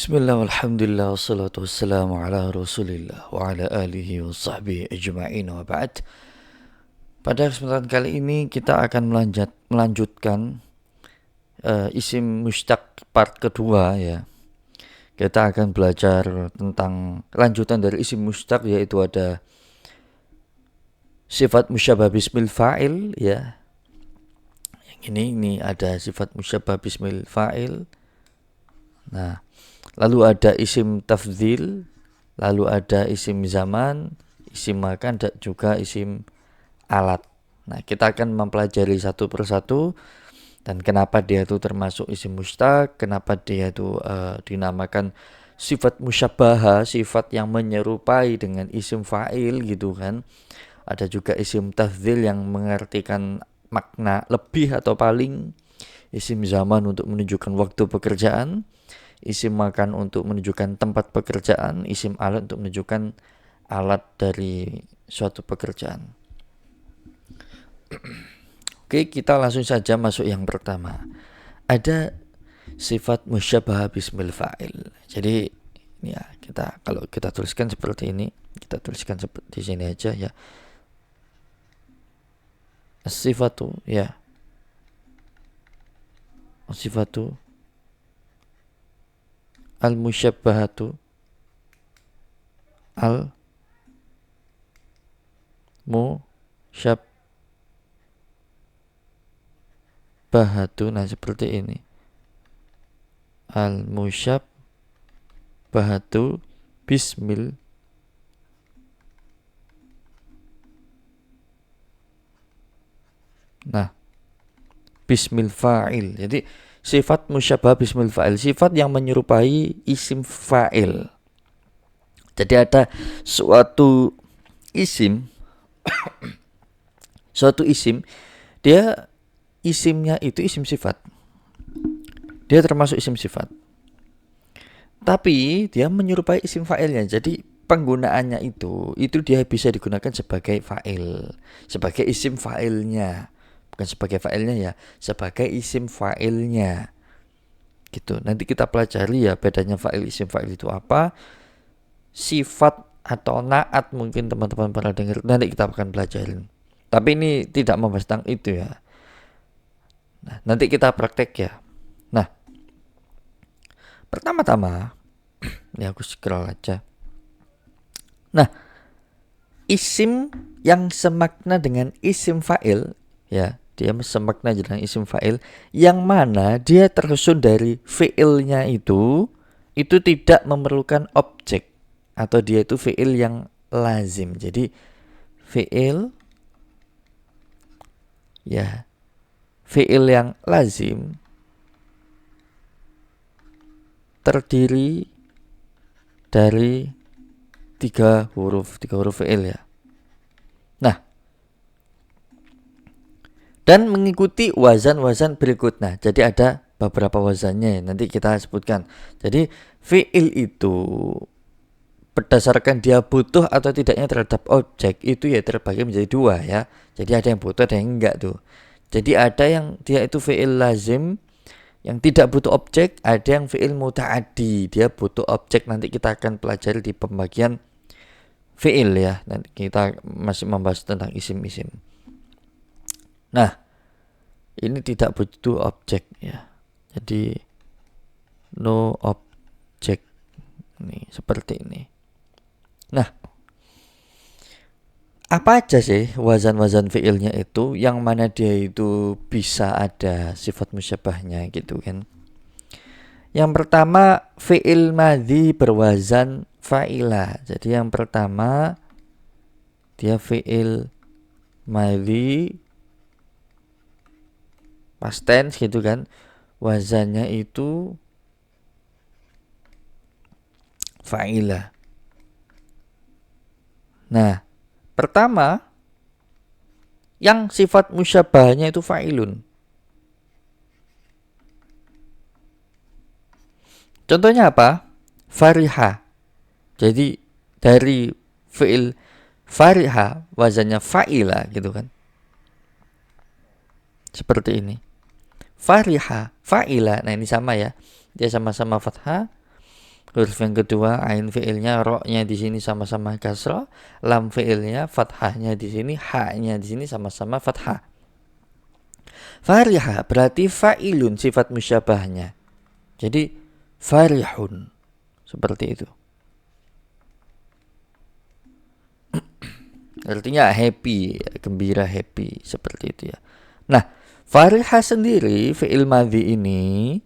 Bismillah, alhamdulillah, wassalatu wassalamu ala rasulillah wa ala alihi wa sahbihi ajma'in wa ba'd. Pada kesempatan kali ini kita akan melanjutkan isim mushtaq part kedua ya. Kita akan belajar tentang lanjutan dari isim mushtaq, yaitu ada sifat musyabbah bismil fa'il ya. Yang ini ada sifat musyabbah bismil fa'il. Nah, lalu ada isim tafdhil, lalu ada isim zaman, isim makan, dan juga isim alat. Nah, kita akan mempelajari satu persatu dan kenapa dia itu termasuk isim mushtaq, kenapa dia itu dinamakan sifat musyabbaha, sifat yang menyerupai dengan isim fa'il gitu kan. Ada juga isim tafdhil yang mengartikan makna lebih atau paling, isim zaman untuk menunjukkan waktu pekerjaan, isim makan untuk menunjukkan tempat pekerjaan, isim alat untuk menunjukkan alat dari suatu pekerjaan. Oke, kita langsung saja masuk yang pertama. Ada sifat musyabbah bismil fa'il. Jadi ya, kalau kita tuliskan seperti ini, kita tuliskan seperti di sini aja ya. Sifatu ya. Sifatu al-musyabbahatu al-musyabbahatu. Nah, seperti ini. Al-musyabbahatu bismil bismil fa'il. Jadi sifat musyabbah bismil fa'il, sifat yang menyerupai isim fa'il. Jadi ada suatu isim dia isimnya itu isim sifat. Dia termasuk isim sifat. Tapi dia menyerupai isim fa'ilnya. Jadi penggunaannya itu dia bisa digunakan sebagai fa'il, sebagai isim fa'ilnya. Bukan sebagai fa'ilnya ya, sebagai isim fa'ilnya. Gitu. Nanti kita pelajari ya bedanya fa'il isim fa'il itu apa. Sifat atau naat mungkin teman-teman pernah dengar, nanti kita akan pelajarin. Tapi ini tidak membahas tentang itu ya. Nah, nanti kita praktek ya. Nah, pertama-tama ini aku scroll aja. Nah, isim yang semakna dengan isim fa'il ya, dia semakna dengan isim fa'il yang mana dia tersusun dari fi'ilnya itu tidak memerlukan objek, atau dia itu fi'il yang lazim. Jadi fi'il ya, fi'il yang lazim terdiri dari tiga huruf fi'il ya. Nah, dan mengikuti wazan-wazan berikut. Nah, jadi ada beberapa wazannya, nanti kita sebutkan. Jadi fi'il itu berdasarkan dia butuh atau tidaknya terhadap objek itu ya terbagi menjadi dua ya. Jadi ada yang butuh, ada yang enggak tuh. Jadi ada yang dia itu fi'il lazim yang tidak butuh objek, ada yang fi'il muta'addi, dia butuh objek. Nanti kita akan pelajari di pembagian fi'il ya. Nanti kita masih membahas tentang isim-isim. Nah, ini tidak butuh objek ya. Jadi no object. Nih, seperti ini. Nah, apa aja sih wazan-wazan fi'ilnya itu, yang mana dia itu bisa ada sifat musyabbahnya gitu kan. Yang pertama, fi'il madhi berwazan fa'ila. Jadi yang pertama dia fi'il madhi past tense gitu kan, wazannya itu fa'ila. Nah, pertama yang sifat musyabbahnya itu fa'ilun. Contohnya apa? Fariha. Jadi dari fi'il fariha wazannya fa'ila gitu kan. Seperti ini. Fariha, fa'ila. Nah, ini sama ya. Dia sama-sama fathah. Huruf yang kedua, ain fiilnya, ro-nya di sini sama-sama kasrah, lam fiilnya, fathahnya di sini, ha-nya di sini sama-sama fathah. Fariha berarti fa'ilun sifat musyabahnya. Jadi farihun seperti itu. Artinya happy, gembira, happy seperti itu ya. Nah, fariha sendiri fi'il madhi ini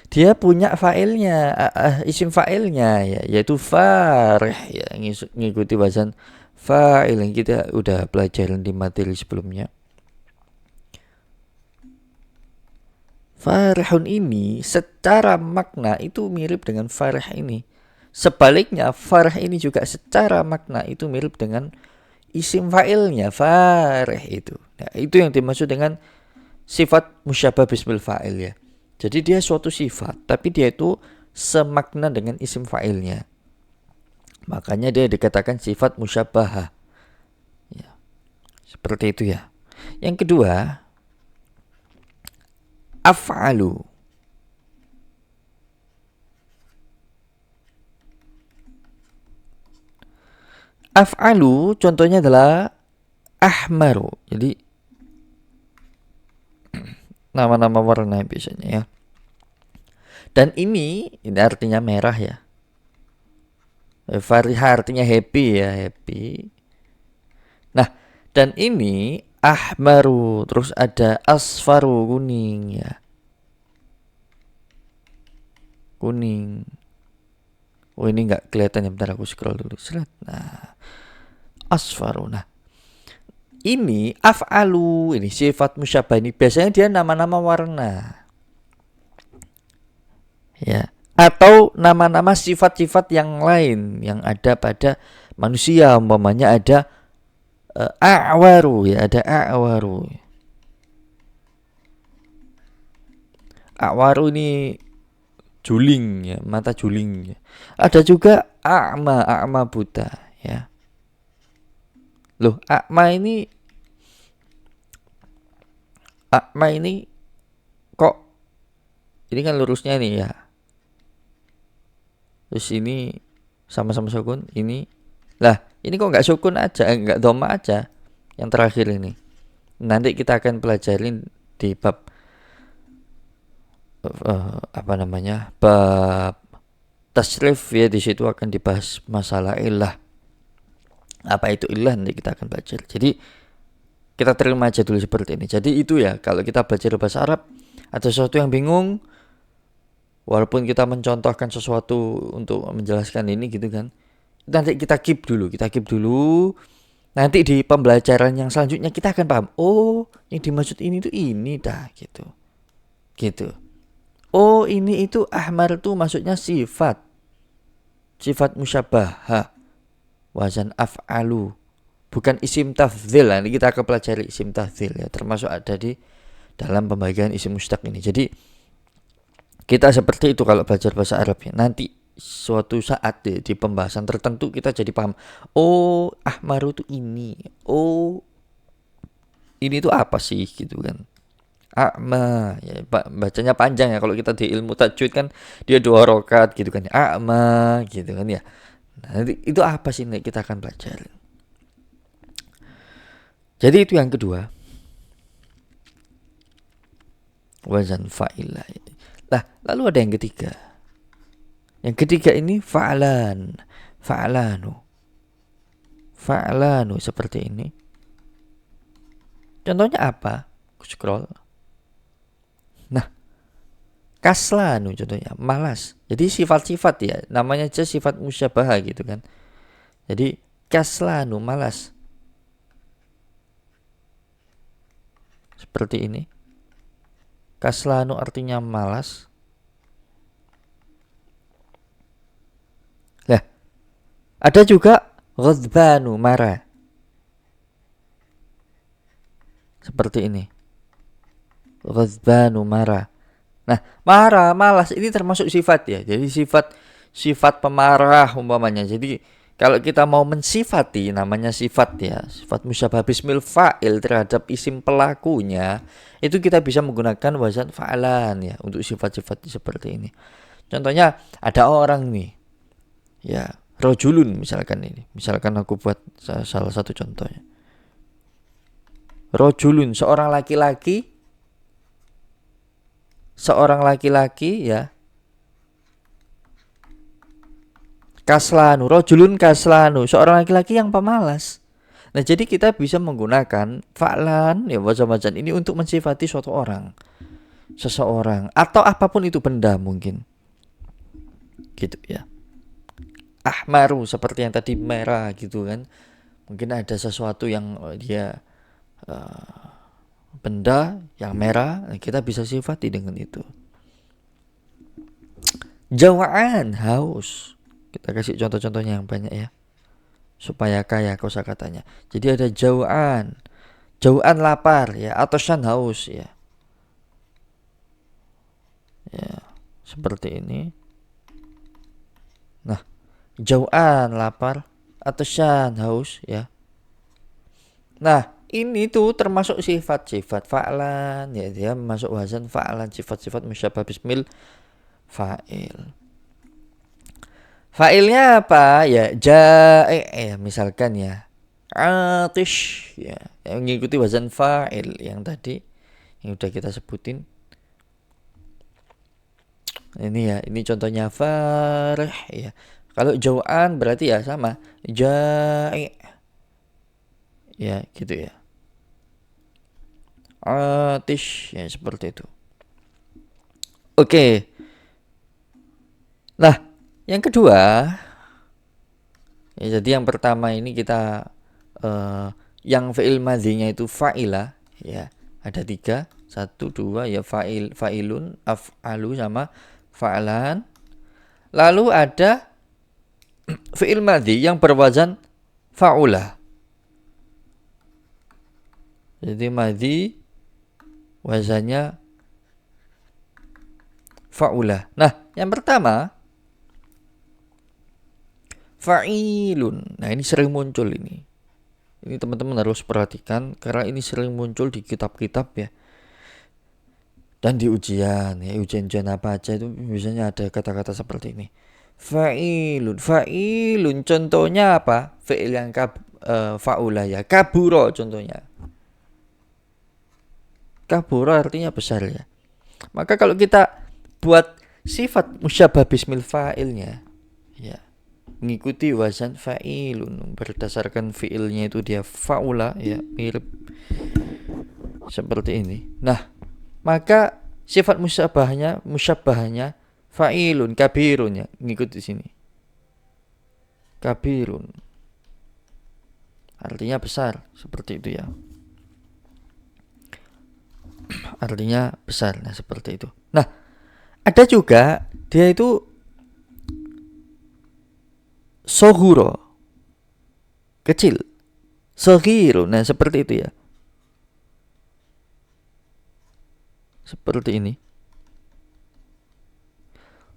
dia punya fa'ilnya, isim fa'ilnya ya, yaitu farih ya, ngikuti wazan fa'il yang kita udah pelajarin di materi sebelumnya. Farihun ini secara makna itu mirip dengan farih ini. Sebaliknya farih ini juga secara makna itu mirip dengan isim fa'ilnya farih itu. Nah, itu yang dimaksud dengan sifat musyabah bismil fa'il ya. Jadi dia suatu sifat, tapi dia itu semakna dengan isim fa'ilnya. Makanya dia dikatakan sifat musyabahah. Ya, seperti itu ya. Yang kedua, af'alu. Af'alu contohnya adalah ahmaru. Jadi nama-nama warna biasanya ya. Dan ini artinya merah ya. Fariha artinya happy ya, happy. Nah, dan ini ahmaru, terus ada asfaru, kuning ya. Kuning. Oh, ini enggak kelihatan ya, bentar aku scroll dulu. Nah, asfaru. Nah, ini af'alu, ini sifat musyabah ini biasanya dia nama-nama warna. Ya, atau nama-nama sifat-sifat yang lain yang ada pada manusia, umpamanya ada a'waru ya, ada a'waru. A'waru ini juling ya, mata juling ya. Ada juga a'ma buta ya. Loh, a'ma ini kok ini kan lurusnya nih ya. Terus ini sama-sama sukun, ini lah, ini kok nggak sukun aja, nggak dhamma aja. Yang terakhir ini. Nanti kita akan pelajarin di bab bab tasrif ya, di situ akan dibahas masalah illah. Apa itu illah nanti kita akan belajar. Jadi kita terima aja dulu seperti ini. Jadi itu ya, kalau kita belajar bahasa Arab ada sesuatu yang bingung, walaupun kita mencontohkan sesuatu untuk menjelaskan ini gitu kan, nanti kita keep dulu. Nanti di pembelajaran yang selanjutnya kita akan paham. Oh, yang dimaksud ini tuh ini dah gitu. Oh, ini itu ahmar tuh maksudnya sifat musyabahah, wazan af'alu, bukan isim tafdzil. Ini kita akan pelajari isim tafdzil ya, termasuk ada di dalam pembagian isim mustaq ini. Jadi kita seperti itu kalau belajar bahasa Arab ya. Nanti suatu saat di pembahasan tertentu kita jadi paham. Oh, ahmaru itu ini. Oh, ini tuh apa sih gitu kan. A'ma ya, bacanya panjang ya. Kalau kita di ilmu tajwid kan dia 2 rakaat gitu kan. A'ma gitu kan ya. Nah, nanti itu apa sih nih kita akan pelajarin. Jadi itu yang kedua, wazan fa'ilah. Nah, lalu ada yang ketiga. Yang ketiga ini fa'lanu seperti ini. Contohnya apa? Scroll. Nah, kaslanu contohnya malas. Jadi sifat-sifat ya, namanya aja sifat musyabahah gitu kan. Jadi kaslanu malas. Seperti ini. Kaslanu artinya malas. Nah, ada juga ghadbanu marah. Seperti ini. Ghadbanu marah. Nah, marah, malas ini termasuk sifat ya. Jadi sifat pemarah umpamanya. Jadi kalau kita mau mensifati, namanya sifat ya, sifat musyabah bismil fa'il terhadap isim pelakunya, itu kita bisa menggunakan wazan fa'alan ya untuk sifat-sifat seperti ini. Contohnya ada orang nih, ya rojulun misalkan ini. Misalkan aku buat salah satu contohnya. Rojulun, seorang laki-laki ya. Kaslanu, rojulun kaslanu, seorang laki-laki yang pemalas. Nah, jadi kita bisa menggunakan fa'lan ya wazan-wazan ini untuk mensifati suatu orang, seseorang, atau apapun itu, benda mungkin. Gitu ya. Ahmaru seperti yang tadi, merah gitu kan. Mungkin ada sesuatu yang dia benda yang merah, kita bisa sifati dengan itu. Jawaan, haus. Kita kasih contoh-contohnya yang banyak ya, supaya kaya kosakatanya. Jadi ada jawaan lapar ya, atau shan haus ya. Ya, seperti ini. Nah, jawaan lapar atau shan haus ya. Nah, ini tuh termasuk sifat-sifat fa'lan ya, dia masuk wazan fa'lan, sifat-sifat musyabbah bismil fa'il. Fa'ilnya apa? Ya ja'i ya, misalkan ya. Atish ya, yang mengikuti wazan fa'il yang tadi yang udah kita sebutin. Ini ya, ini contohnya farih ya. Kalau jau'an berarti ya sama ja'i. Ya, gitu ya. Atish ya, seperti itu. Oke. Nah, yang kedua, ya, jadi yang pertama ini kita yang fi'il madhinya itu fa'ila ya, ada 3, 1, 2 ya, fa'ilun, af'alu sama fa'lan. Lalu ada fi'il madhi yang berwazan fa'ula. Jadi madhi wazannya fa'ula. Nah, yang pertama fa'ilun. Nah, ini sering muncul ini. Ini teman-teman harus perhatikan karena ini sering muncul di kitab-kitab ya. Dan di ujian ya, ujian-ujian apa aja itu biasanya ada kata-kata seperti ini. Fa'ilun contohnya apa? Fi'il yang fa'ula ya. Kaburo contohnya. Kaburo artinya besar ya. Maka kalau kita buat sifat musyabbah bismil fa'ilnya ya, mengikuti wazan fa'ilun, berdasarkan fi'ilnya itu dia fa'ula ya, mirip seperti ini. Nah, maka sifat musyabbahnya fa'ilun kabirun ya, mengikuti sini. Kabirun artinya besar, seperti itu ya. Artinya besar, nah seperti itu. Nah, ada juga dia itu sohuro, kecil, sohiru, nah seperti itu ya. Seperti ini.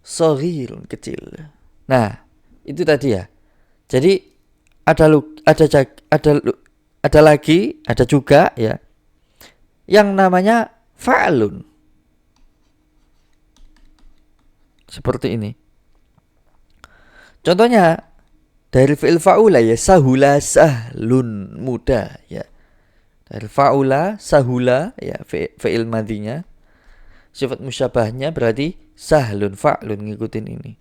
Sohirun, kecil. Nah, itu tadi ya. Jadi ada lagi, ada juga ya, yang namanya fa'lun. Seperti ini. Contohnya dari fi'il fa'ula ya, sahula sahlun, mudah ya. Dari fa'ula sahula ya, fi'il madhinya. Sifat musyabahnya berarti sahlun, fa'lun, ngikutin ini.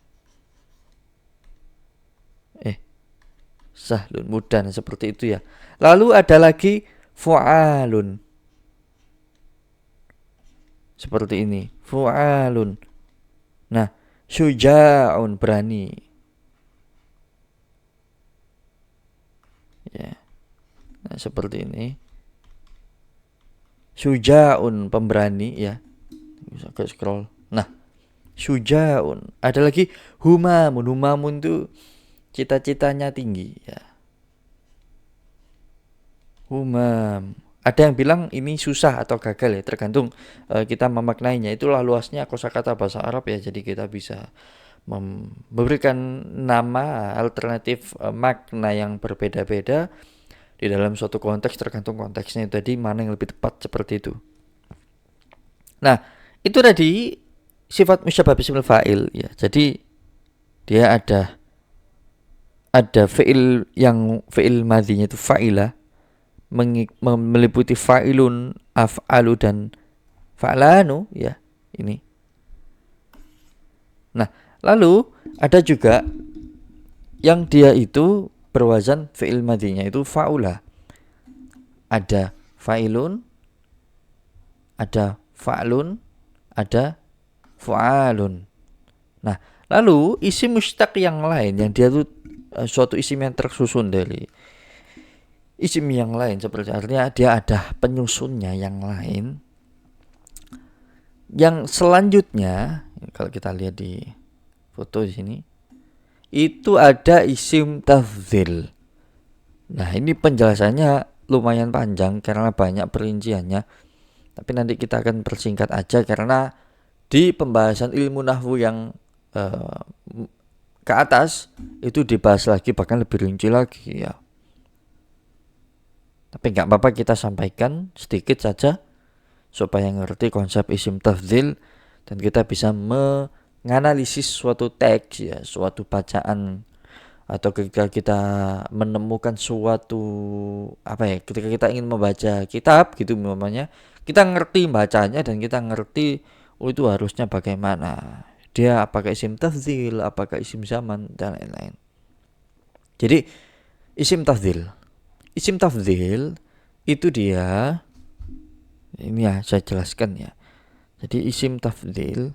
Sahlun, mudah, nah, seperti itu ya. Lalu ada lagi fu'alun. Seperti ini, fu'alun. Nah, syuja'un, berani. Ya. Nah, seperti ini. Syuja'un, pemberani ya. Bisa ke scroll. Nah, syuja'un. Ada lagi humamun. Humamun itu cita-citanya tinggi ya. Humam. Ada yang bilang ini susah atau gagal ya, tergantung kita memaknainya. Itulah luasnya kosakata bahasa Arab ya. Jadi kita bisa memberikan nama alternatif makna yang berbeda-beda di dalam suatu konteks, tergantung konteksnya tadi mana yang lebih tepat, seperti itu. Nah, itu tadi sifat musyabbah bismil fa'il ya. Jadi dia ada fi'il yang fi'il madhinya itu fa'ila, meliputi fa'ilun, af'alu dan fa'lanu ya ini. Nah, lalu ada juga yang dia itu berwazan fi'il madhinya itu fa'ula. Ada fa'ilun, ada fa'lun, ada fa'alun. Nah, lalu isim mustaq yang lain yang dia tuh suatu isim yang tersusun dari isim yang lain, seperti artinya dia ada penyusunnya yang lain. Yang selanjutnya kalau kita lihat di foto di sini itu ada isim tafdhil. Nah, ini penjelasannya lumayan panjang karena banyak perinciannya. Tapi nanti kita akan persingkat aja karena di pembahasan ilmu nahwu yang ke atas itu dibahas lagi bahkan lebih rinci lagi ya. Tapi nggak apa-apa kita sampaikan sedikit saja supaya ngerti konsep isim tafdhil dan kita bisa menganalisis suatu teks ya, suatu bacaan, atau ketika kita menemukan suatu ketika kita ingin membaca kitab gitu namanya, kita ngerti bacanya dan kita ngerti itu harusnya bagaimana. Dia apakah isim tafdhil, apakah isim zaman dan lain-lain. Jadi isim tafdhil itu dia ini ya saya jelaskan ya. Jadi isim tafdhil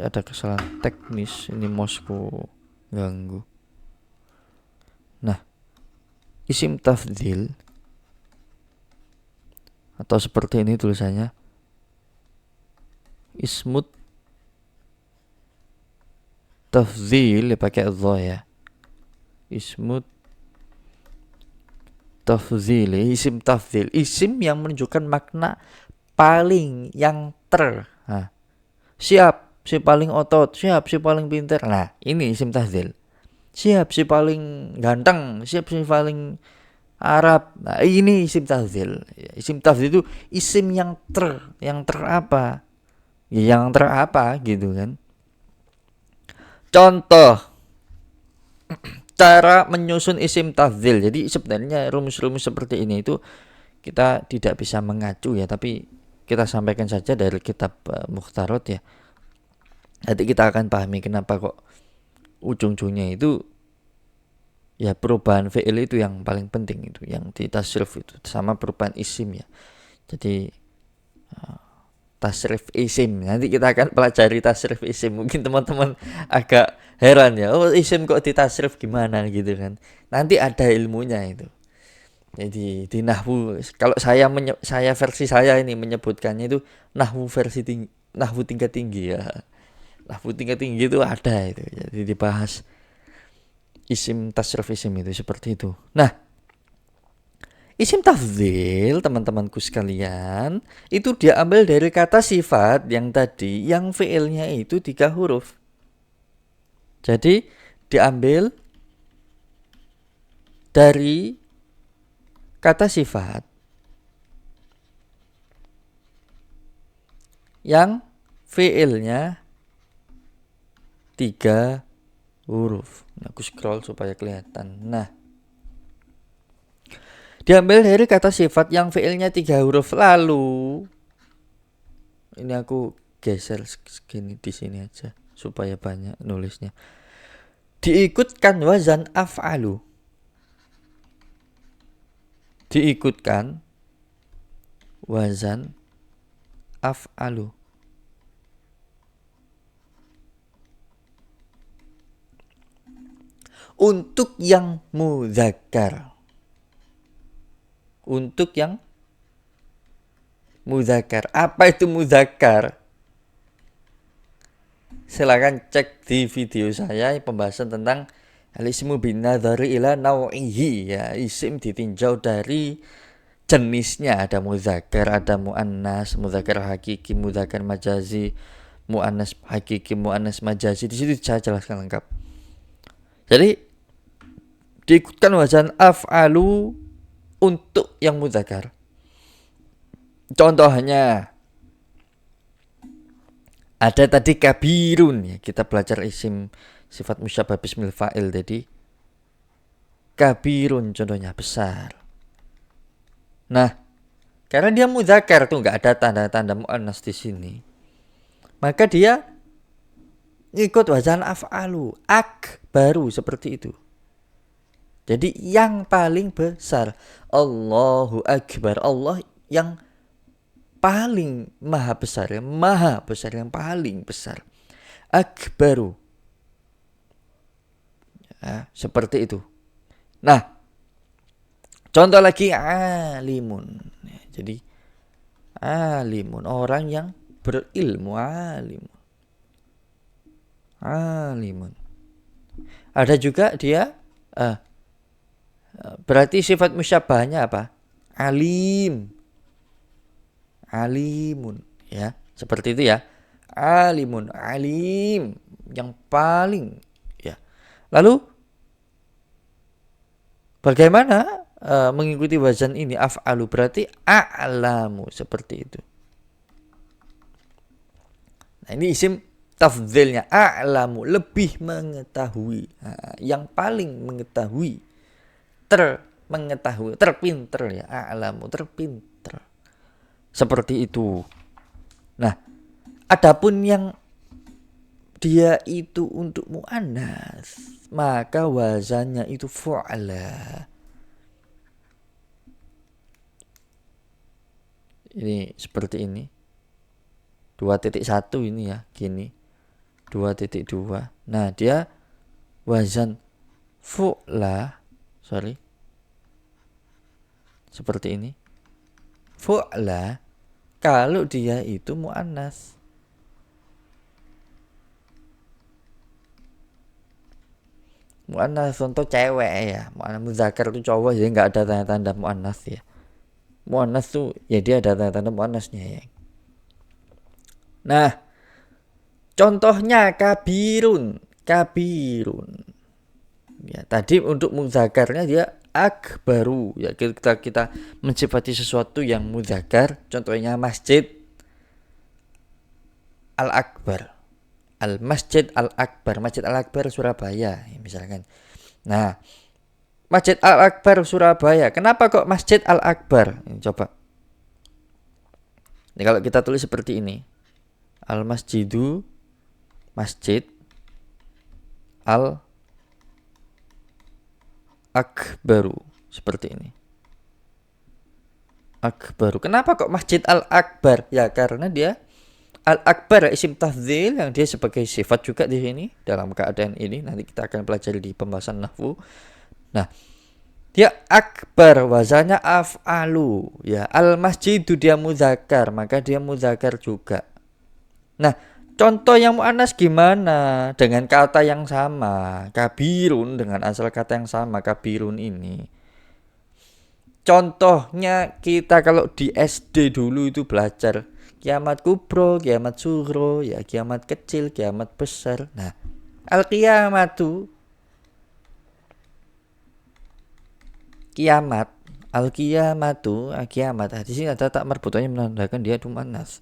ada kesalahan teknis, ini mousku ganggu. Nah, isim tafdhil atau seperti ini tulisannya, ismut tafdhil pakai dha ya. Ismut tafdhil, isim tafdhil, isim yang menunjukkan makna paling yang siap si paling otot, siap si paling pintar. Nah, ini isim tafdhil. Siap si paling ganteng, siap si paling Arab. Nah, ini isim tafdhil. Isim tafdhil itu isim yang apa? Ya, yang apa gitu kan. Contoh cara menyusun isim tafdhil. Jadi sebenarnya rumus-rumus seperti ini itu kita tidak bisa mengacu ya, tapi kita sampaikan saja dari kitab Mukhtarot ya. Nanti kita akan pahami kenapa kok ujung-ujungnya itu ya perubahan fi'il itu yang paling penting, itu yang di tasrif itu sama perubahan isim ya. Jadi tasrif isim, nanti kita akan pelajari tasrif isim. Mungkin teman-teman agak heran ya, oh isim kok ditasrif gimana gitu kan. Nanti ada ilmunya itu. Jadi di nahwu, kalau saya versi saya ini menyebutkannya itu nahwu nahwu tingkat tinggi ya. Nahwu tingkat tinggi itu ada itu. Jadi dibahas isim tasrif isim itu seperti itu. Nah, isim tafdhil teman-temanku sekalian itu dia ambil dari kata sifat yang tadi yang fi'ilnya itu 3 huruf. Jadi diambil dari kata sifat yang fi'ilnya 3 huruf. Aku scroll supaya kelihatan. Nah, diambil dari kata sifat yang fi'ilnya 3 huruf. Lalu ini aku geser segini di sini aja supaya banyak nulisnya. Diikutkan wazan af'alu. Diikutkan wazan af'alu. Untuk yang mudzakkar. Untuk yang mudzakkar. Apa itu mudzakkar? Silakan cek di video saya pembahasan tentang al-ismu bin nadhari ila naw'ihi ya. Isim ditinjau dari jenisnya, ada mudzakkar, ada muannas, mudzakkar hakiki, mudzakkar majazi, muannas hakiki, muannas majazi. Di situ saya jelaskan lengkap. Jadi diikutkan wazan af'alu untuk yang mudzakkar. Contohnya ada tadi kabirun ya, kita belajar isim sifat musyabbah bismil fa'il tadi. Kabirun contohnya besar. Nah, karena dia mudzakkar tuh nggak ada tanda-tanda muannas di sini, maka dia ngikut wazan af'alu, akbaru seperti itu. Jadi yang paling besar, Allahu Akbar, Allah yang paling maha besar, yang paling besar. Akbaru. Ya, seperti itu. Nah, contoh lagi alimun. Ya, jadi alimun, orang yang berilmu, alimun. Ada juga dia berarti sifat musyabbahnya apa? Alim. Alimun ya, seperti itu ya. Alimun, alim yang paling ya. Lalu bagaimana mengikuti wazan ini af'alu, berarti a'lamu seperti itu. Nah, ini isim tafdzilnya, a'lamu, lebih mengetahui, yang paling mengetahui, mengetahui, terpinter ya, a'lamu, terpinter. Seperti itu. Nah, adapun yang dia itu untuk muannas, maka wazannya itu fu'ala. Ini seperti ini. 2.1 ini ya, gini. 2.2. Nah, dia wazan fu'la, seperti ini. Fu'la kalau dia itu muannas. Muannas contoh cewek ya, muannas mudzakkar itu cowok, jadi nggak ada tanda-tanda muannas ya. Muannas tuh ya dia ada tanda-tanda muannasnya ya. Nah, contohnya kabirun. Ya, tadi untuk mudzakarnya dia akbaru. Ya, kita mensifati sesuatu yang mudzakkar, contohnya masjid al-akbar. Al-Masjid Al-Akbar, Masjid Al-Akbar Surabaya misalkan. Nah, Masjid Al-Akbar Surabaya, kenapa kok Masjid Al-Akbar? Ini coba. Ini kalau kita tulis seperti ini, Al-Masjidu, Masjid Al-Akbaru, seperti ini. Akbaru. Kenapa kok Masjid Al-Akbar? Ya karena dia Al-Akbar isim tafdzil yang dia sebagai sifat juga di sini dalam keadaan ini, nanti kita akan pelajari di pembahasan nahwu. Nah, dia akbar wazannya af'alu ya. Al-masjidu dia mudzakkar, maka dia mudzakkar juga. Nah, contoh yang muannas gimana? Dengan kata yang sama, kabirun, dengan asal kata yang sama, kabirun ini. Contohnya kita kalau di SD dulu itu belajar kiamat kubro, kiamat sughro, ya kiamat kecil, kiamat besar. Nah, al-qiyamatu, kiamat, al-qiyamatu, kiamat. Di sini ada tak marbutannya menandakan dia muannas.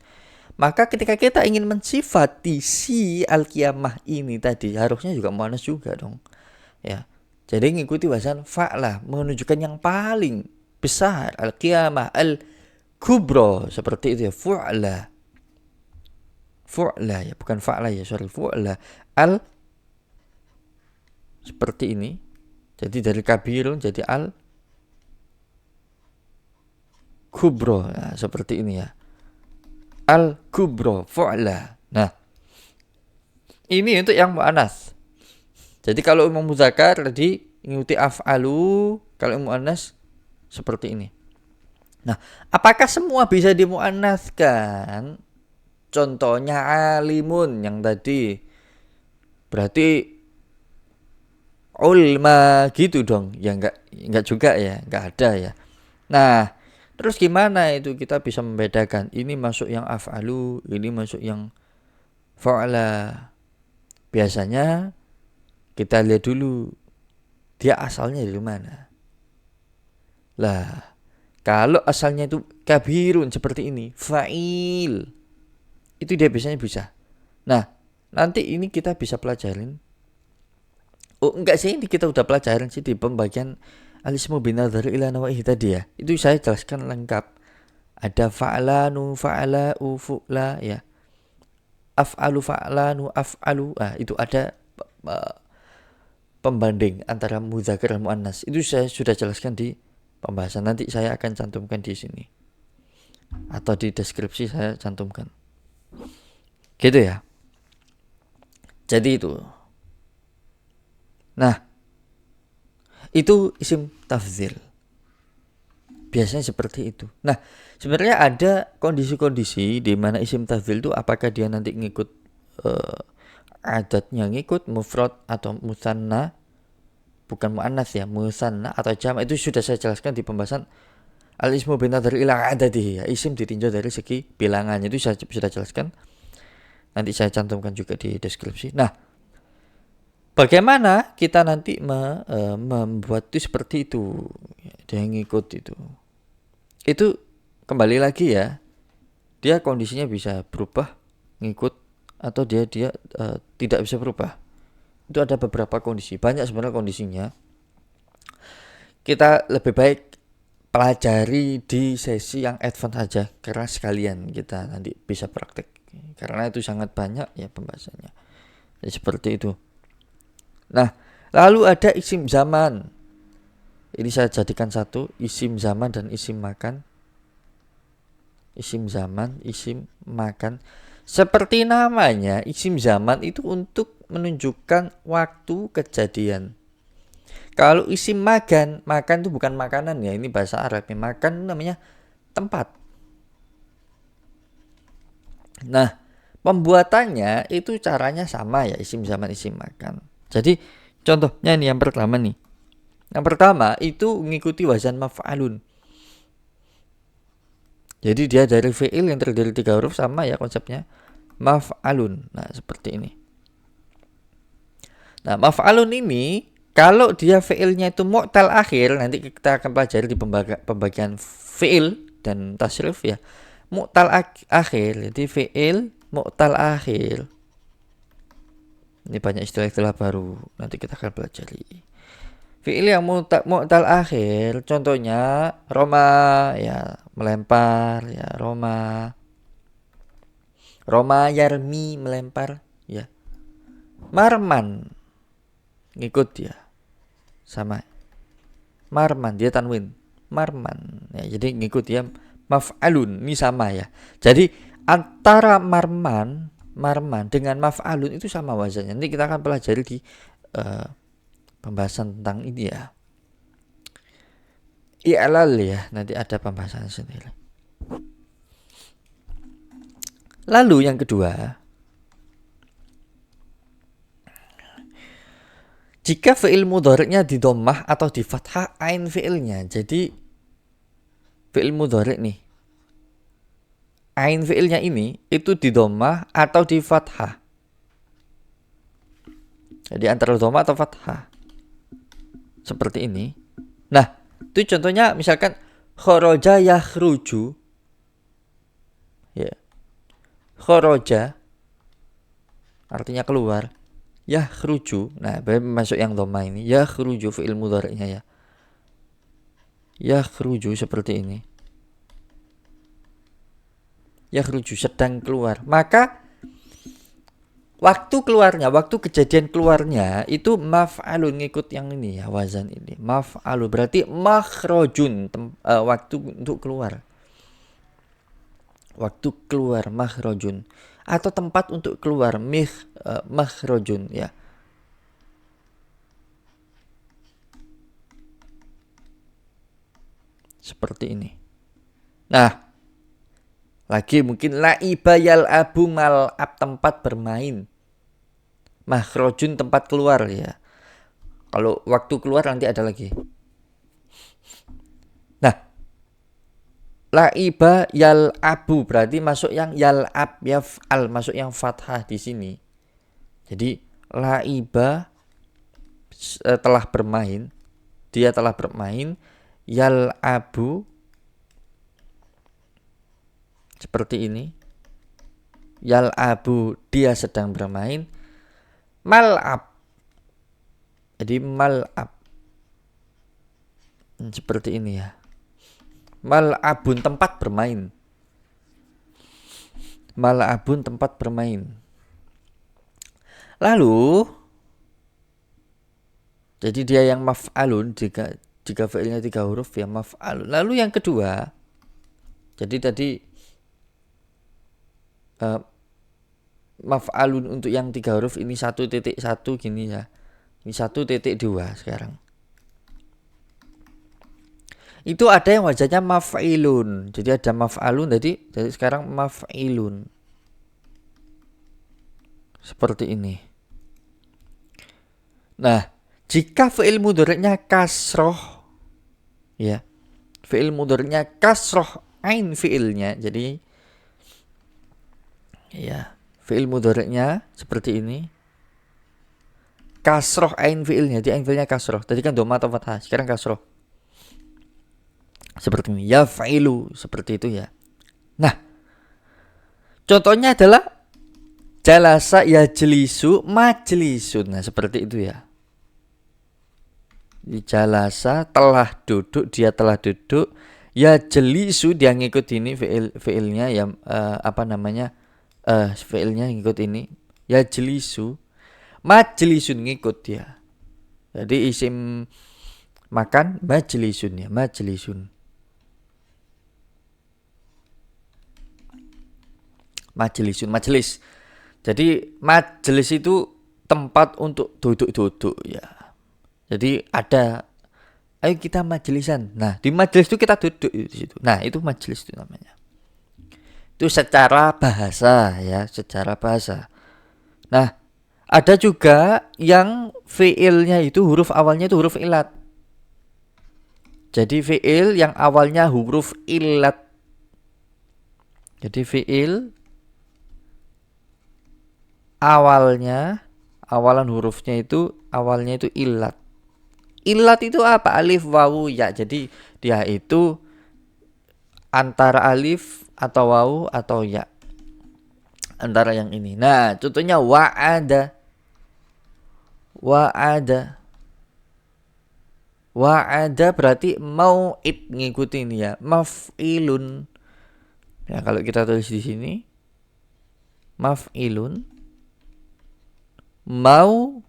Maka ketika kita ingin mensifati si al-qiyamah ini tadi, harusnya juga muannas juga dong. Ya. Jadi ngikuti wazan fa'lah, menunjukkan yang paling besar, al-qiyamah, al-kubro, seperti itu ya, fu'la ya, bukan fa'la ya, fu'la, seperti ini. Jadi dari kabirun jadi al-kubro, ya, seperti ini ya, al-kubro, fu'la. Nah, ini untuk yang mu'anas. Jadi kalau umum mudzakkar tadi ngikuti af'alu, kalau mu'anas seperti ini. Nah, apakah semua bisa dimuannaskan? Contohnya alimun yang tadi. Berarti ulma gitu dong. Ya enggak juga ya, enggak ada ya. Nah, terus gimana itu kita bisa membedakan ini masuk yang af'alu, ini masuk yang fa'ala? Biasanya kita lihat dulu dia asalnya dari mana. Lah, kalau asalnya itu kabirun seperti ini, fa'il, itu dia biasanya bisa. Nah, nanti ini kita bisa pelajarin. Oh, enggak sih, ini kita udah pelajarin sih di pembagian al-ismu binadhar ila nawaihi tadi ya. Itu saya jelaskan lengkap. Ada fa'lanu, fa'la'u, fu'la ya. Af'alu, fa'lanu, af'alu. Itu ada pembanding antara mudzakkar dan muannas. Itu saya sudah jelaskan di pembahasan. Nanti saya akan cantumkan di sini. Atau di deskripsi saya cantumkan. Gitu ya. Jadi itu. Nah, itu isim tafdhil. Biasanya seperti itu. Nah, sebenarnya ada kondisi-kondisi di mana isim tafdhil itu apakah dia nanti ngikut adatnya ngikut mufrad atau musanna, bukan muannas ya, musanna atau jama', itu sudah saya jelaskan di pembahasan al-ismu binadhar ila adadihi ya. Isim ditinjau dari segi bilangannya, itu saya sudah jelaskan. Nanti saya cantumkan juga di deskripsi. Nah, bagaimana kita nanti membuat itu seperti itu, dia ngikut itu. Itu kembali lagi ya, dia kondisinya bisa berubah ngikut atau dia tidak bisa berubah. Itu ada beberapa kondisi, banyak sebenarnya kondisinya. Kita lebih baik pelajari di sesi yang advance aja, karena sekalian kita nanti bisa praktek, karena itu sangat banyak ya pembahasannya. Jadi seperti itu. Nah, lalu ada isim zaman. Ini saya jadikan satu, isim zaman dan isim makan. Isim zaman, isim makan. Seperti namanya, isim zaman itu untuk menunjukkan waktu kejadian. Kalau isim makan itu bukan makanan ya, ini bahasa Arabnya. Makan namanya tempat. Nah, pembuatannya itu caranya sama ya, isim zaman, isim makan. Jadi contohnya nih yang pertama nih. Yang pertama itu mengikuti wazan maf'alun. Jadi dia dari fi'il yang terdiri 3 huruf, sama ya konsepnya, maf'alun. Nah, seperti ini. Nah, maf'alun ini kalau dia fi'ilnya itu mu'tal akhir, nanti kita akan pelajari di pembagian fi'il dan tasrif ya. Mu'tal akhir, jadi fi'il mu'tal akhir. Ini banyak istilah-istilah baru, nanti kita akan pelajari. Fi'il yang mu'tal akhir, contohnya roma ya, melempar ya, roma. Roma yarmi, melempar ya. Marman ngikut dia. Sama. Marman dia tanwin. Marman ya, jadi ngikut dia maf'alun, ini sama ya. Jadi antara marman dengan maf'alun itu sama wazannya. Nanti kita akan pelajari di pembahasan tentang ini ya. I'lal ya, nanti ada pembahasan sendiri. Lalu yang kedua, jika fi'il mudhari'nya di dhammah atau di fathah ain fi'ilnya. Jadi fi'il mudhari' nih, ain fi'ilnya ini itu di dhammah atau di fathah. Jadi antara dhammah atau fathah. Seperti ini. Nah, itu contohnya misalkan kharaja yakhruju. Ya. Kharaja artinya keluar. Yakhruju. Nah, masuk yang dhammah ini. Yakhruju fi'il mudhari'nya ya. Yakhruju seperti ini. Yakhruju sedang keluar. Maka waktu keluarnya, waktu kejadian keluarnya itu maf'alun, ngikut yang ini ya, wazan ini. Maf'alun berarti makhrajun, waktu untuk keluar. Waktu keluar makhrajun, atau tempat untuk keluar makhrajun ya. Seperti ini. Nah, lagi mungkin la'iba yal'abu mal'ab, tempat bermain. Makhrajun tempat keluar ya. Kalau waktu keluar nanti ada lagi. Nah, la'iba yal'abu berarti masuk yang yal'ab, yaf'al, masuk yang fathah di sini. Jadi la'iba telah bermain, dia telah bermain. Yal'abu, seperti ini. Yal'abu, dia sedang bermain. Mal'ab, jadi mal'ab, seperti ini ya. Mal'abun, tempat bermain. Mal'abun, tempat bermain. Lalu jadi dia yang maf'alun, jika fi'ilnya 3 huruf ya maf'alun. Lalu yang kedua, jadi tadi maf'alun untuk yang 3 huruf ini 1.1 gini ya. Ini 1.2 sekarang. Itu ada yang wajahnya maf'ilun. Jadi ada maf'alun, jadi sekarang maf'ilun. Seperti ini. Nah, jika fi'il mudhari'nya kasroh, ya, fi'il mudhari'nya kasroh ain fi'ilnya, jadi ya, fi'il mudhari'nya seperti ini. Kasroh ain fi'ilnya, jadi ain fi'ilnya kasroh. Tadi kan dhamma atau fathah, sekarang kasroh. Seperti ini, ya fa'ilu, seperti itu ya. Nah, contohnya adalah jalasa yajlisu majlisun. Nah, seperti itu ya. Jalasa, telah duduk, dia telah duduk. Yajlisu, dia ngikut ini fi'ilnya ya, fi'ilnya ngikut ini. Yajlisu, majlisun, ngikut dia. Jadi isim makan majlisun ya, majlisun. Majlisun, majelis. Jadi majelis itu tempat untuk duduk-duduk ya. Jadi ada, ayo kita majelisan. Nah, di majelis itu kita duduk di situ. Nah, itu majelis itu namanya. Itu secara bahasa ya, secara bahasa. Nah, ada juga yang fiilnya itu huruf awalnya itu huruf ilat. Jadi fiil yang awalnya huruf ilat. Jadi fiil awalan hurufnya itu awalnya itu ilat. Ilat itu apa? Alif, wawu, ya. Jadi dia itu antara alif atau wawu atau ya, antara yang ini. Nah, contohnya wa'ada. Wa'ada berarti mau'id, ngikutin ya. Maf'ilun. Ya, kalau kita tulis di sini maf'ilun. Mau,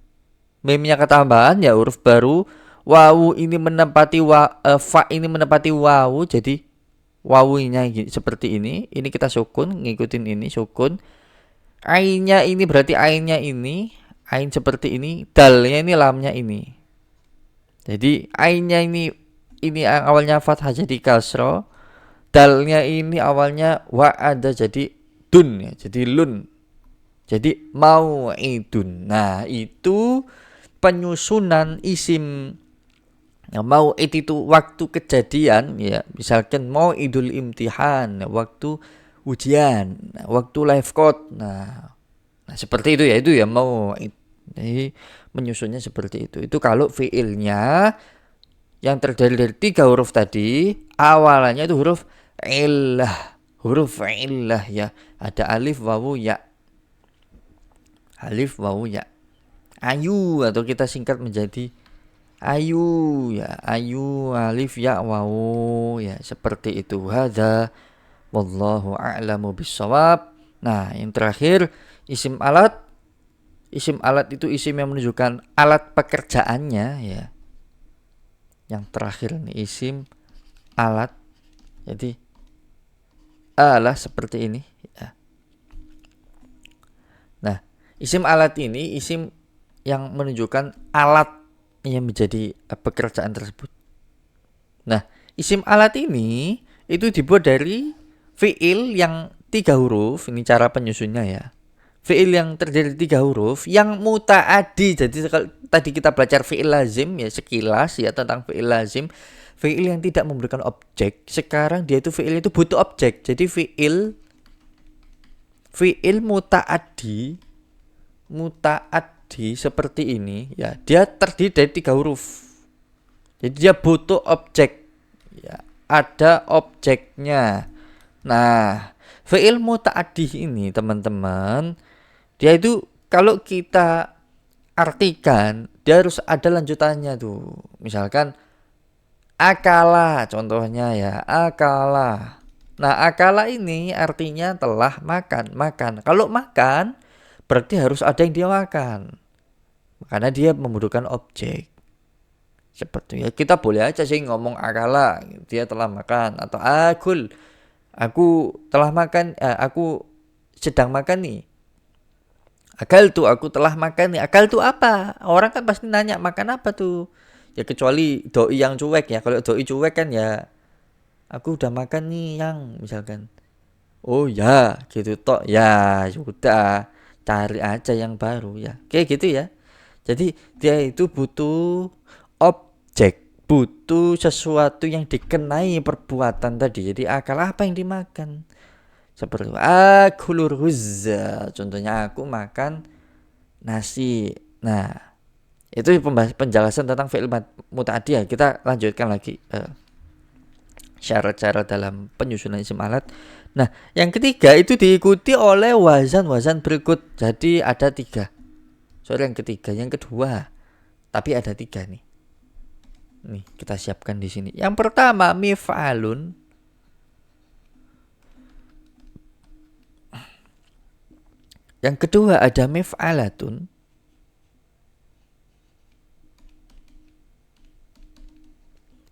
memnya ketambahan ya, huruf baru. Wawu ini menempati fa ini menempati wawu, jadi wawunya seperti ini. Ini kita sukun, ngikutin ini sukun. Ainnya ini berarti ainnya ini, ain seperti ini. Dalnya ini, lamnya ini. Jadi ainnya ini awalnya fathah jadi kasro. Dalnya ini awalnya wa'ada jadi dun ya, jadi lun. Jadi mau'idun. Nah, itu penyusunan isim. Nah, mau'id itu waktu kejadian ya. Misalkan mau'idul imtihan, waktu ujian, waktu live code. Nah, seperti itu ya, itu ya mau'id. Jadi menyusunnya seperti itu. Itu kalau fiilnya yang terdiri dari 3 huruf tadi, awalannya itu huruf illah. Huruf illah ya. Ada alif, wawu, ya. Alif, wawu, ya. Ayu, atau kita singkat menjadi ayu ya. Ayu, alif, ya, wawu ya. Seperti itu. Hadza wallahu a'lamu bissawab. Nah, yang terakhir isim alat. Isim alat itu isim yang menunjukkan alat pekerjaannya ya. Yang terakhir nih isim alat. Jadi alah seperti ini ya. Nah, isim alat ini isim yang menunjukkan alat yang menjadi pekerjaan tersebut. Nah, isim alat ini itu dibuat dari fiil yang 3 huruf. Ini cara penyusunnya ya. Fiil yang terdiri dari 3 huruf yang muta'adi. Jadi kalau tadi kita belajar fiil lazim ya, sekilas ya tentang fiil lazim, fiil yang tidak memberikan objek. Sekarang dia itu fiil itu butuh objek. Jadi fiil muta'adi muta'addi seperti ini ya, dia terdiri dari 3 huruf. Jadi dia butuh objek ya, ada objeknya. Nah, fi'il muta'addi ini teman-teman, dia itu kalau kita artikan dia harus ada lanjutannya tuh. Misalkan akala contohnya ya, akala. Nah, akala ini artinya telah makan. Kalau makan berarti harus ada yang dia makan. Karena dia membutuhkan objek. Seperti ya, kita boleh aja sih ngomong akala, dia telah makan, atau akul, aku telah makan, aku sedang makan nih. Akal tuh, aku telah makan nih. Akal tuh apa? Orang kan pasti nanya makan apa tuh. Ya kecuali doi yang cuek ya. Kalau doi cuek kan ya, aku udah makan nih yang misalkan. Oh ya, gitu tok. Ya sudah, cari aja yang baru ya. Kayak gitu ya. Jadi dia itu butuh objek, butuh sesuatu yang dikenai perbuatan tadi. Jadi akal apa yang dimakan? Seperti akulur huzza, contohnya aku makan nasi. Nah, itu penjelasan tentang fi'il muta'addi ya. Kita lanjutkan lagi syarat-syarat dalam penyusunan isim alat. Nah, yang ketiga itu diikuti oleh wazan-wazan berikut. Jadi ada 3. Sorry, yang ketiga, yang kedua. Tapi ada 3 nih. Nih, kita siapkan di sini. Yang pertama mif'alun. Yang kedua ada mif'alatun.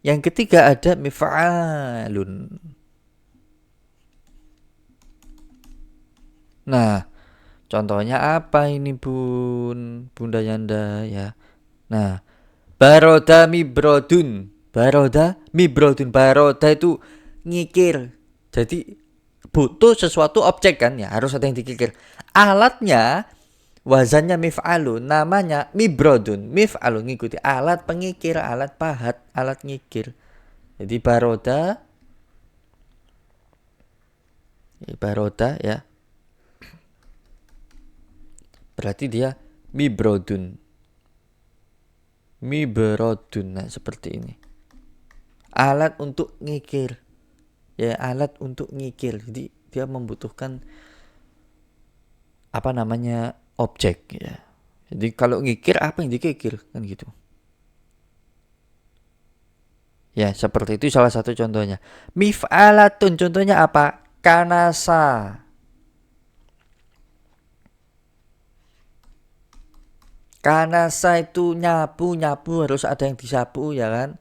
Yang ketiga ada mif'alun. Nah, contohnya apa ini Bunda Yanda ya. Nah, baroda mibrodun. Baroda mibrodun. Baroda itu ngikir. Jadi butuh sesuatu objek kan ya, harus ada yang dikikir. Alatnya wazannya mif'alun, namanya mibrodun. Mif'alun ngikuti alat pengikir, alat pahat, alat ngikir. Jadi baroda ya. Berarti dia mibrodun. Nah, seperti ini. Alat untuk ngikir. Ya, alat untuk ngikir. Jadi dia membutuhkan objek ya. Jadi kalau ngikir apa yang dikikir kan gitu. Ya, seperti itu salah satu contohnya. Mif'alatun contohnya apa? Kanasa. Kanasa itu nyapu harus ada yang disapu ya kan.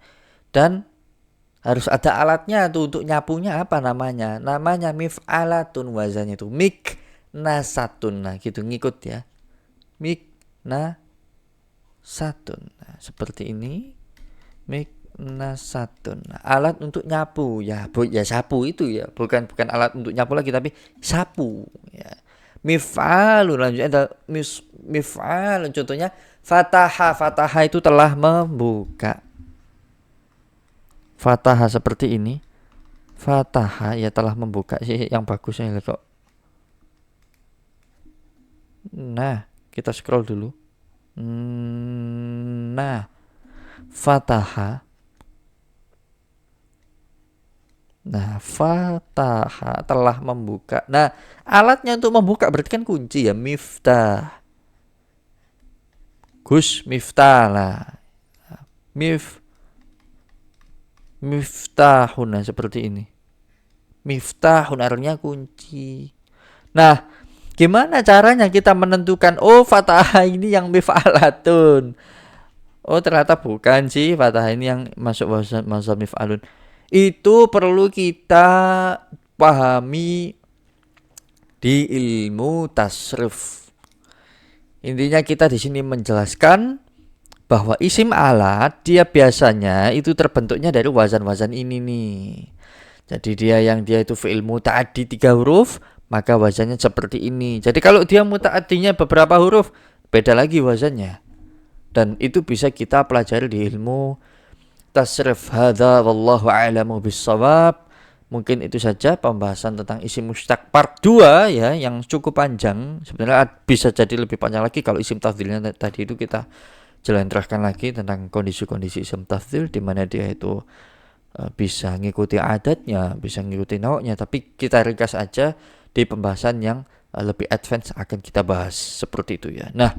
Dan harus ada alatnya tuh untuk nyapunya apa namanya? Namanya mif'alatun, wazannya itu miknasatun. Nah, gitu ngikut ya. Miknasatun. Nah, seperti ini. Miknasatun. Nah, alat untuk nyapu ya, sapu itu ya. Bukan alat untuk nyapu lagi tapi sapu ya. Mif'alun, lanjutnya ada mif'alun, contohnya fataha itu telah membuka. Fataha seperti ini. Fataha ya telah membuka sih yang bagusnya kok. Nah, kita scroll dulu. Nah, fataha. Nah, fataha telah membuka. Nah, alatnya untuk membuka berarti kan kunci ya, miftah. Miftah lah. Miftahun, nah seperti ini. Miftahun artinya kunci. Nah, gimana caranya kita menentukan fathah ini yang mif'alatun? Ternyata bukan sih fathah ini yang masuk mazhab mif'alun. Itu perlu kita pahami di ilmu tasrif. Intinya kita di sini menjelaskan bahwa isim alat dia biasanya itu terbentuknya dari wazan-wazan ini nih. Jadi dia itu fi'il muta'addi 3 huruf, maka wazannya seperti ini. Jadi kalau dia muta'addinya beberapa huruf, beda lagi wazannya. Dan itu bisa kita pelajari di ilmu tasrif. Hadza wallahu a'lamu bissawab. Mungkin itu saja pembahasan tentang isim mustaq part 2 ya, yang cukup panjang. Sebenarnya bisa jadi lebih panjang lagi kalau isim tafdilnya tadi itu kita jelaskan lagi tentang kondisi-kondisi isim tafdil, di mana dia itu bisa ngikuti adatnya, bisa ngikuti nauknya, tapi kita ringkas aja di pembahasan yang lebih advance akan kita bahas seperti itu ya. Nah,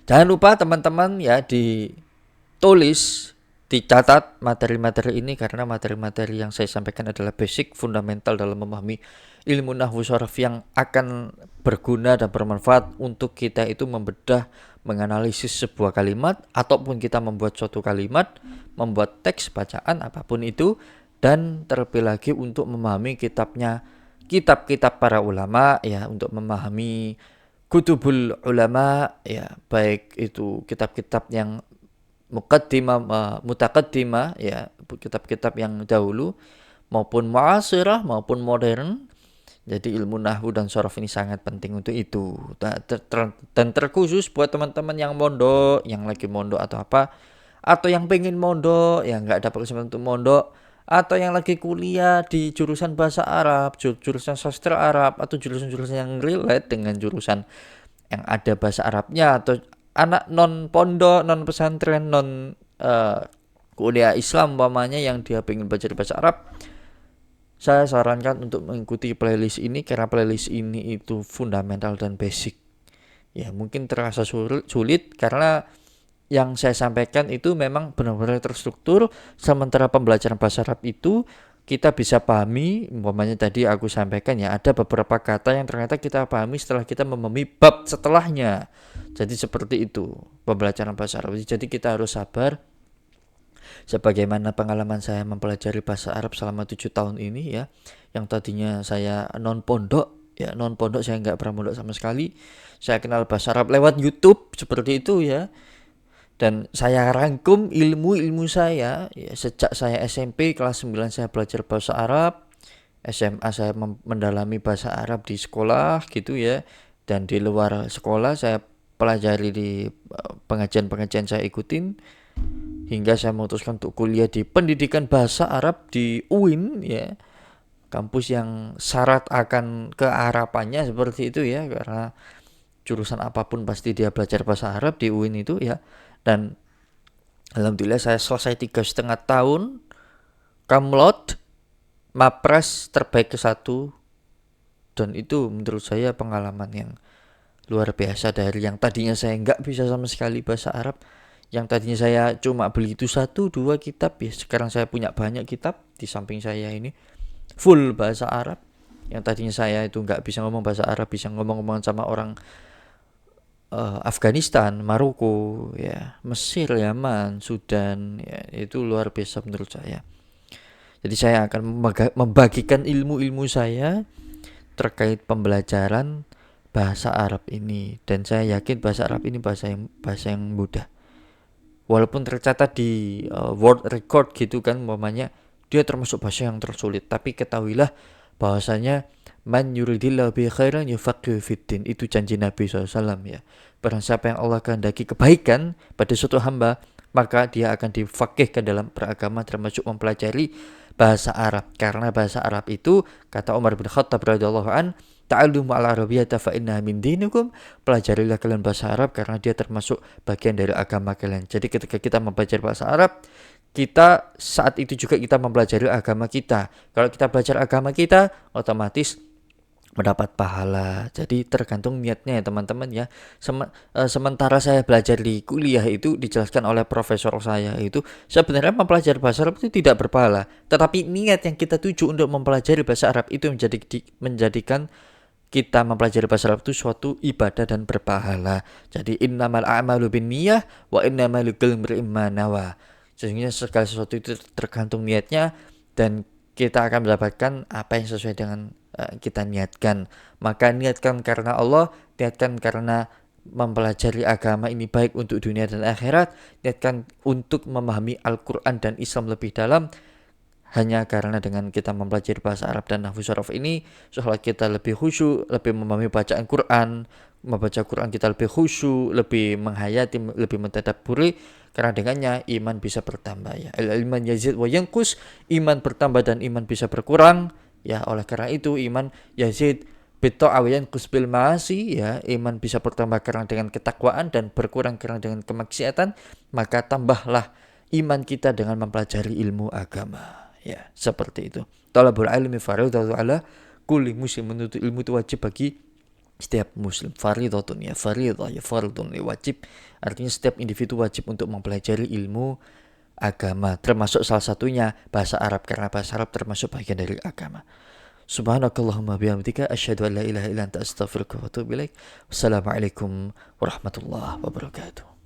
jangan lupa teman-teman ya ditulis, dicatat materi-materi ini, karena materi-materi yang saya sampaikan adalah basic fundamental dalam memahami ilmu nahwu sharaf yang akan berguna dan bermanfaat untuk kita itu membedah, menganalisis sebuah kalimat, ataupun kita membuat suatu kalimat, membuat teks bacaan apapun itu, dan terlebih lagi untuk memahami kitab-kitab para ulama ya, untuk memahami kutubul ulama ya, baik itu kitab-kitab yang muqaddimah, mutaqaddimah ya, kitab-kitab yang dahulu maupun muasirah maupun modern. Jadi ilmu nahwu dan sharaf ini sangat penting untuk itu. Dan terkhusus buat teman-teman yang mondok, yang lagi mondok atau apa, atau yang pengen mondok, yang nggak dapat kesempatan untuk mondok, atau yang lagi kuliah di jurusan bahasa Arab, jurusan sastra Arab, atau jurusan-jurusan yang relate dengan jurusan yang ada bahasa Arabnya, atau anak non pondok, non pesantren, non kuliah Islam umpamanya yang dia pengen belajar bahasa Arab, saya sarankan untuk mengikuti playlist ini, karena playlist ini itu fundamental dan basic. Ya, mungkin terasa sulit karena yang saya sampaikan itu memang benar-benar terstruktur, sementara pembelajaran bahasa Arab itu kita bisa pahami, umpamanya tadi aku sampaikan ya, ada beberapa kata yang ternyata kita pahami setelah kita memahami bab setelahnya. Jadi seperti itu pembelajaran bahasa Arab. Jadi kita harus sabar. Sebagaimana pengalaman saya mempelajari bahasa Arab selama 7 tahun ini ya, yang tadinya saya non pondok ya, non pondok, saya nggak pernah pondok sama sekali. Saya kenal bahasa Arab lewat YouTube seperti itu ya. Dan saya rangkum ilmu-ilmu saya ya, sejak saya SMP kelas 9 saya belajar bahasa Arab, SMA saya mendalami bahasa Arab di sekolah gitu ya, dan di luar sekolah saya pelajari di pengajian-pengajian saya ikutin, hingga saya memutuskan untuk kuliah di pendidikan bahasa Arab di UIN ya, kampus yang syarat akan kearapannya seperti itu ya, karena jurusan apapun pasti dia belajar bahasa Arab di UIN itu ya. Dan alhamdulillah saya selesai 3,5 tahun, kamlot, mapres terbaik ke-1, dan itu menurut saya pengalaman yang luar biasa. Dari yang tadinya saya nggak bisa sama sekali bahasa Arab, yang tadinya saya cuma beli itu 1-2 kitab ya, sekarang saya punya banyak kitab di samping saya ini full bahasa Arab. Yang tadinya saya itu nggak bisa ngomong bahasa Arab, bisa ngomong-ngomong sama orang Afghanistan, Maroko ya, Mesir, Yaman, Sudan ya, itu luar biasa menurut saya. Jadi saya akan membagikan ilmu-ilmu saya terkait pembelajaran bahasa Arab ini, dan saya yakin bahasa Arab ini bahasa yang mudah. Walaupun tercatat di world record gitu kan, umpamanya dia termasuk bahasa yang tersulit, tapi ketahuilah bahwasanya man yuridillahu bi khairan yufaqihu fiddin, itu janji Nabi SAW ya. Barang siapa yang Allah kehendaki kebaikan pada suatu hamba, maka dia akan difaqihkan dalam beragama, termasuk mempelajari bahasa Arab. Karena bahasa Arab itu, kata Umar bin Khattab radhiyallahu an, ta'allumu al-arabiyyata fa innaha min dinikum, pelajarilah kalian bahasa Arab karena dia termasuk bagian dari agama kalian. Jadi ketika kita mempelajari bahasa Arab, kita saat itu juga kita mempelajari agama kita. Kalau kita belajar agama kita, otomatis mendapat pahala. Jadi tergantung niatnya ya teman-teman ya. Sementara saya belajar di kuliah itu dijelaskan oleh profesor saya itu, sebenarnya mempelajari bahasa Arab itu tidak berpahala, tetapi niat yang kita tuju untuk mempelajari bahasa Arab itu menjadikan kita mempelajari bahasa Arab itu suatu ibadah dan berpahala. Jadi innamal a'malu binniyah wa innamal likulli imri'in ma nawa. Sehingga segala sesuatu itu tergantung niatnya, dan kita akan mendapatkan apa yang sesuai dengan kita niatkan. Maka niatkan karena Allah, niatkan karena mempelajari agama ini baik untuk dunia dan akhirat, niatkan untuk memahami Al-Quran dan Islam lebih dalam. Hanya karena dengan kita mempelajari bahasa Arab dan nahwu sharaf ini, seolah kita lebih khusyuk, lebih memahami bacaan Quran, membaca Quran kita lebih khusyuk, lebih menghayati, lebih mentadabburi, karena dengannya iman bisa bertambah ya. Al-iman yazid wa yanqus, iman bertambah dan iman bisa berkurang ya. Oleh karena itu iman yazid bitta'ah wa yanqus bil ma'asi ya, iman bisa bertambah karena dengan ketakwaan dan berkurang karena dengan kemaksiatan, maka tambahlah iman kita dengan mempelajari ilmu agama ya, seperti itu. Talabul ilmi fardhu ala kulli muslim, menuntut ilmu itu wajib bagi setiap muslim. Fardhatun ya, fardhah ya, fardun ya, wajib. Artinya setiap individu wajib untuk mempelajari ilmu agama, termasuk salah satunya bahasa Arab, karena bahasa Arab termasuk bagian dari agama. Subhanakallahumma bihamdika asyhadu an la ilaha illa anta astaghfiruka wa atubu ilaik. Wassalamualaikum warahmatullahi wabarakatuh.